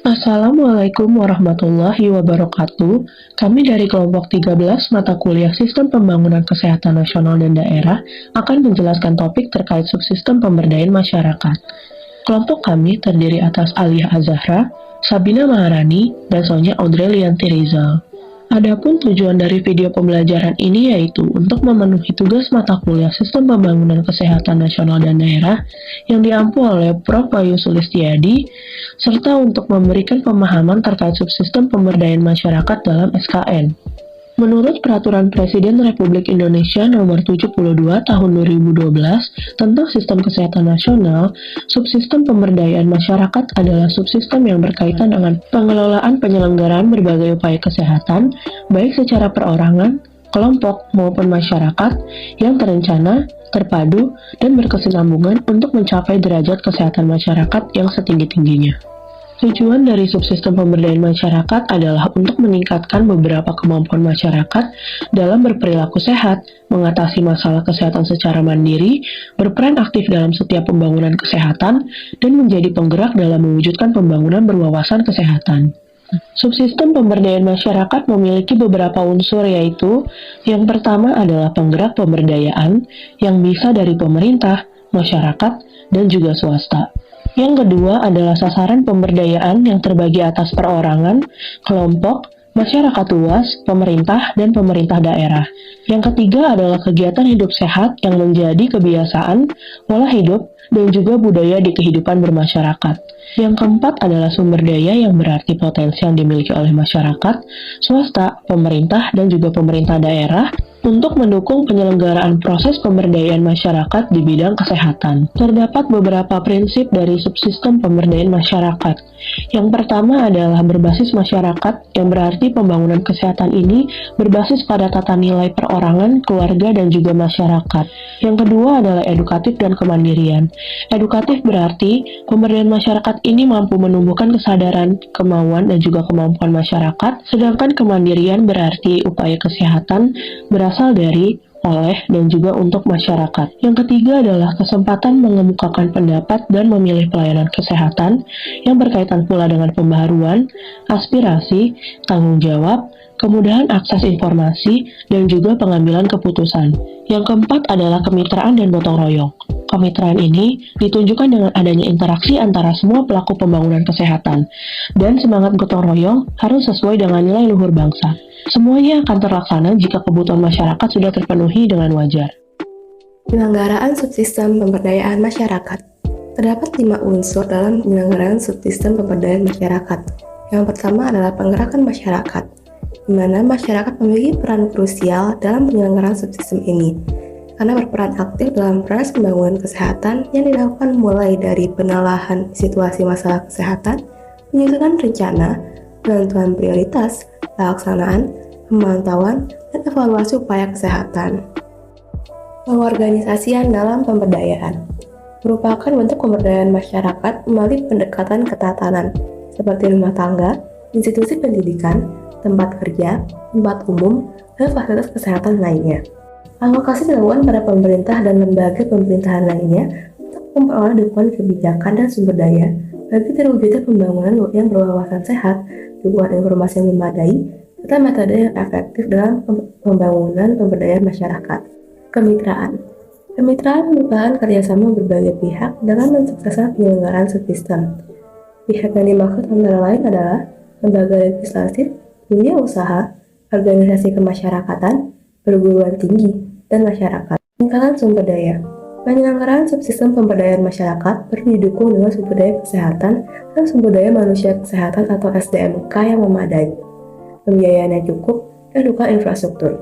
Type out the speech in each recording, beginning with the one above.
Assalamualaikum warahmatullahi wabarakatuh. Kami dari kelompok 13 mata kuliah Sistem Pembangunan Kesehatan Nasional dan Daerah akan menjelaskan topik terkait subsistem pemberdayaan masyarakat. Kelompok kami terdiri atas Aliyah Azahra, Sabina Maharani, dan Sonya Audrelianti Rizal. Adapun tujuan dari video pembelajaran ini yaitu untuk memenuhi tugas mata kuliah Sistem Pembangunan Kesehatan Nasional dan Daerah yang diampu oleh Prof. Bayu Sulistiadi, serta untuk memberikan pemahaman terkait subsistem pemberdayaan masyarakat dalam SKN. Menurut Peraturan Presiden Republik Indonesia Nomor 72 Tahun 2012 tentang Sistem Kesehatan Nasional, subsistem pemberdayaan masyarakat adalah subsistem yang berkaitan dengan pengelolaan penyelenggaraan berbagai upaya kesehatan, baik secara perorangan, kelompok, maupun masyarakat yang terencana, terpadu, dan berkesinambungan untuk mencapai derajat kesehatan masyarakat yang setinggi-tingginya. Tujuan dari subsistem pemberdayaan masyarakat adalah untuk meningkatkan beberapa kemampuan masyarakat dalam berperilaku sehat, mengatasi masalah kesehatan secara mandiri, berperan aktif dalam setiap pembangunan kesehatan, dan menjadi penggerak dalam mewujudkan pembangunan berwawasan kesehatan. Subsistem pemberdayaan masyarakat memiliki beberapa unsur, yaitu yang pertama adalah penggerak pemberdayaan yang bisa dari pemerintah, masyarakat, dan juga swasta. Yang kedua adalah sasaran pemberdayaan yang terbagi atas perorangan, kelompok, masyarakat luas, pemerintah, dan pemerintah daerah. Yang ketiga adalah kegiatan hidup sehat yang menjadi kebiasaan, pola hidup, dan juga budaya di kehidupan bermasyarakat. Yang keempat adalah sumber daya yang berarti potensi yang dimiliki oleh masyarakat, swasta, pemerintah, dan juga pemerintah daerah untuk mendukung penyelenggaraan proses pemberdayaan masyarakat di bidang kesehatan. Terdapat beberapa prinsip dari subsistem pemberdayaan masyarakat. Yang pertama adalah berbasis masyarakat, yang berarti pembangunan kesehatan ini berbasis pada tata nilai perorangan, keluarga, dan juga masyarakat. Yang kedua adalah edukatif dan kemandirian. Edukatif berarti pemberdayaan masyarakat ini mampu menumbuhkan kesadaran, kemauan, dan juga kemampuan masyarakat, sedangkan kemandirian berarti upaya kesehatan berasal dari, oleh, dan juga untuk masyarakat. Yang ketiga adalah kesempatan mengemukakan pendapat dan memilih pelayanan kesehatan yang berkaitan pula dengan pembaharuan, aspirasi, tanggung jawab, kemudahan akses informasi, dan juga pengambilan keputusan. Yang keempat adalah kemitraan dan gotong royong. Kemitraan ini ditunjukkan dengan adanya interaksi antara semua pelaku pembangunan kesehatan, dan semangat gotong royong harus sesuai dengan nilai luhur bangsa. Semuanya akan terlaksana jika kebutuhan masyarakat sudah terpenuhi dengan wajar. Penyelenggaraan subsistem pemberdayaan masyarakat. Terdapat 5 unsur dalam penyelenggaraan subsistem pemberdayaan masyarakat. Yang pertama adalah penggerakan masyarakat, di mana masyarakat memiliki peran krusial dalam penyelenggaraan subsistem ini, karena berperan aktif dalam proses pembangunan kesehatan yang dilakukan mulai dari penelahan situasi masalah kesehatan, penyusunan rencana, penentuan prioritas, pelaksanaan, pemantauan, dan evaluasi upaya kesehatan. Pengorganisasian dalam pemberdayaan merupakan bentuk pemberdayaan masyarakat melalui pendekatan ketatanan, seperti rumah tangga, institusi pendidikan, tempat kerja, tempat umum, dan fasilitas kesehatan lainnya. Alokasi dilakukan pada pemerintah dan lembaga pemerintahan lainnya untuk memperoleh dukungan kebijakan dan sumber daya bagi terwujudnya pembangunan yang berwawasan sehat, dukungan informasi yang memadai, serta metode yang efektif dalam pembangunan pemberdayaan masyarakat. Kemitraan. Kemitraan merupakan kerjasama berbagai pihak dalam mensukseskan penyelenggaraan subsistem. Pihak yang dimaksud antara lain adalah lembaga legislatif, dunia usaha, organisasi kemasyarakatan, perguruan tinggi, dan masyarakat. Peningkatan sumber daya. Penyelenggaraan subsistem pemberdayaan masyarakat perlu didukung dengan sumber daya kesehatan dan sumber daya manusia kesehatan atau SDMK yang memadai, pembiayaan yang cukup, dan dukungan infrastruktur.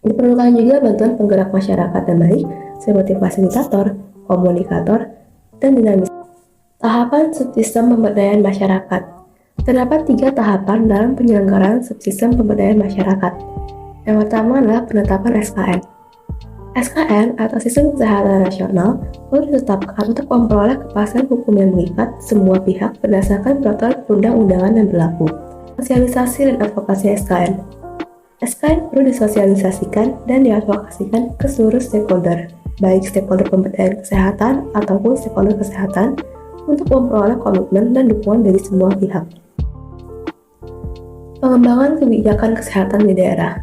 Diperlukan juga bantuan penggerak masyarakat yang baik seperti fasilitator, komunikator, dan dinamis. Tahapan subsistem pemberdayaan masyarakat. Terdapat 3 tahapan dalam penyelenggaraan subsistem pemberdayaan masyarakat. Yang pertama adalah penetapan SKN. SKN atau Sistem Kesehatan Nasional perlu ditetapkan untuk memperoleh kepastian hukum yang mengikat semua pihak berdasarkan peraturan perundang-undangan yang berlaku. Sosialisasi dan advokasi SKN. SKN perlu disosialisasikan dan diadvokasikan ke seluruh stakeholder, baik stakeholder pemberdayaan kesehatan ataupun stakeholder kesehatan, untuk memperoleh komitmen dan dukungan dari semua pihak. Pengembangan kebijakan kesehatan di daerah.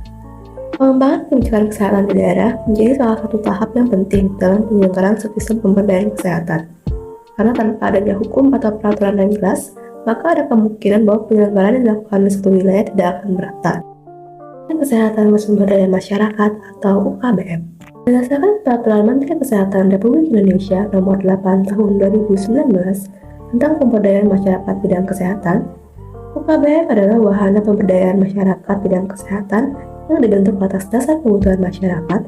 Pengembangan kebijakan kesehatan di daerah menjadi salah satu tahap yang penting dalam penyelenggaraan sistem pemberdayaan kesehatan. Karena tanpa adanya hukum atau peraturan yang jelas, maka ada kemungkinan bahwa penyelenggaraan yang dilakukan di suatu wilayah tidak akan merata. Dan Kesehatan Bersumber Daya Masyarakat atau UKBM. Berdasarkan Peraturan Menteri Kesehatan Republik Indonesia Nomor 8 Tahun 2019 tentang pemberdayaan masyarakat bidang kesehatan, UKBM adalah wahana pemberdayaan masyarakat bidang kesehatan yang dibentuk atas dasar kebutuhan masyarakat,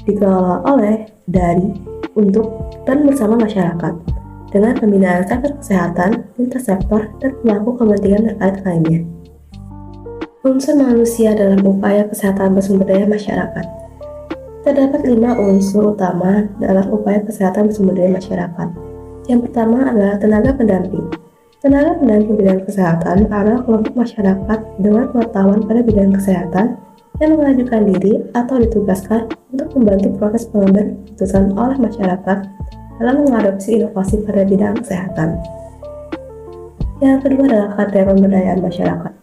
dikelola oleh, dari, untuk, dan bersama masyarakat, dengan pembinaan sektor kesehatan, lintas sektor, dan pemangku kepentingan terkait lainnya. Unsur manusia dalam upaya kesehatan bersumber daya masyarakat. Terdapat 5 unsur utama dalam upaya kesehatan bersumber daya masyarakat. Yang pertama adalah tenaga pendamping. Tenaga pendamping bidang kesehatan adalah kelompok masyarakat dengan pengetahuan pada bidang kesehatan yang mengajukan diri atau ditugaskan untuk membantu proses pengambilan keputusan oleh masyarakat dalam mengadopsi inovasi pada bidang kesehatan. Yang kedua adalah kader pemberdayaan masyarakat.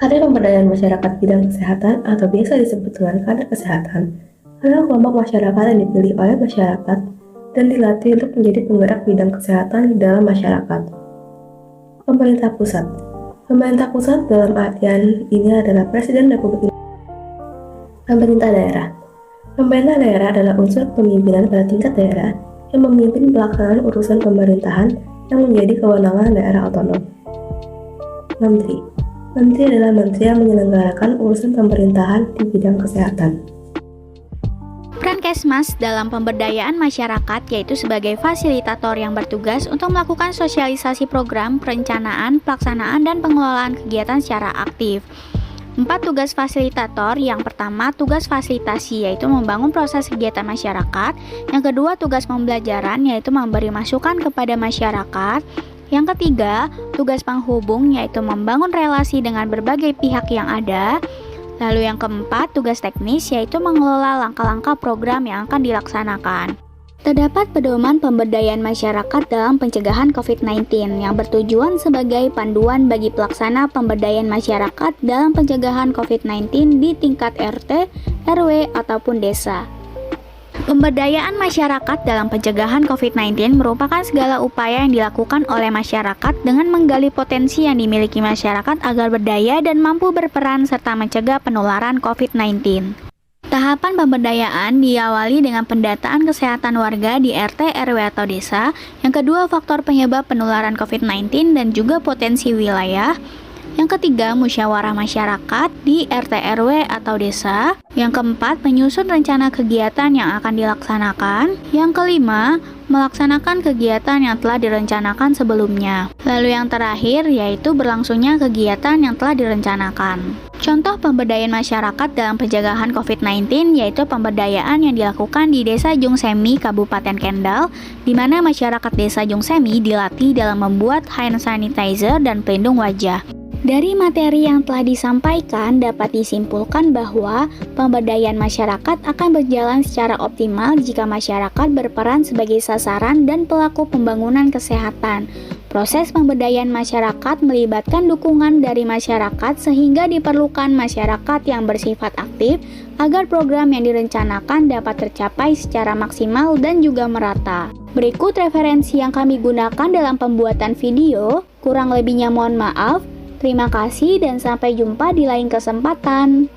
Kader pemberdayaan masyarakat bidang kesehatan atau biasa disebut dengan kader kesehatan adalah kelompok masyarakat yang dipilih oleh masyarakat dan dilatih untuk menjadi penggerak bidang kesehatan di dalam masyarakat. Pemerintah pusat. Pemerintah pusat dalam artian ini adalah Presiden Republik Indonesia. Pemerintah daerah. Pemerintah daerah adalah unsur pemimpinan pada tingkat daerah yang memimpin pelaksanaan urusan pemerintahan yang menjadi kewenangan daerah otonom. Menteri. Menteri adalah menteri yang menyelenggarakan urusan pemerintahan di bidang kesehatan. Peran Kesmas dalam pemberdayaan masyarakat yaitu sebagai fasilitator yang bertugas untuk melakukan sosialisasi program, perencanaan, pelaksanaan, dan pengelolaan kegiatan secara aktif. 4 tugas fasilitator. Yang pertama, tugas fasilitasi yaitu membangun proses kegiatan masyarakat. Yang kedua, tugas pembelajaran yaitu memberi masukan kepada masyarakat. Yang ketiga, tugas penghubung yaitu membangun relasi dengan berbagai pihak yang ada. Lalu yang keempat, tugas teknis yaitu mengelola langkah-langkah program yang akan dilaksanakan. Terdapat pedoman pemberdayaan masyarakat dalam pencegahan COVID-19 yang bertujuan sebagai panduan bagi pelaksana pemberdayaan masyarakat dalam pencegahan COVID-19 di tingkat RT, RW, ataupun desa. Pemberdayaan masyarakat dalam pencegahan COVID-19 merupakan segala upaya yang dilakukan oleh masyarakat dengan menggali potensi yang dimiliki masyarakat agar berdaya dan mampu berperan serta mencegah penularan COVID-19. Tahapan pemberdayaan diawali dengan pendataan kesehatan warga di RT, RW, atau desa. Yang kedua, faktor penyebab penularan COVID-19 dan juga potensi wilayah. Yang ketiga, musyawarah masyarakat di RT, RW, atau desa. Yang keempat, menyusun rencana kegiatan yang akan dilaksanakan. Yang kelima, melaksanakan kegiatan yang telah direncanakan sebelumnya. Lalu yang terakhir, yaitu berlangsungnya kegiatan yang telah direncanakan. Contoh pemberdayaan masyarakat dalam pencegahan COVID-19 yaitu pemberdayaan yang dilakukan di Desa Jungsemi, Kabupaten Kendal, di mana masyarakat Desa Jungsemi dilatih dalam membuat hand sanitizer dan pelindung wajah. Dari materi yang telah disampaikan dapat disimpulkan bahwa pemberdayaan masyarakat akan berjalan secara optimal jika masyarakat berperan sebagai sasaran dan pelaku pembangunan kesehatan. Proses pemberdayaan masyarakat melibatkan dukungan dari masyarakat sehingga diperlukan masyarakat yang bersifat aktif agar program yang direncanakan dapat tercapai secara maksimal dan juga merata. Berikut referensi yang kami gunakan dalam pembuatan video, kurang lebihnya mohon maaf. Terima kasih dan sampai jumpa di lain kesempatan.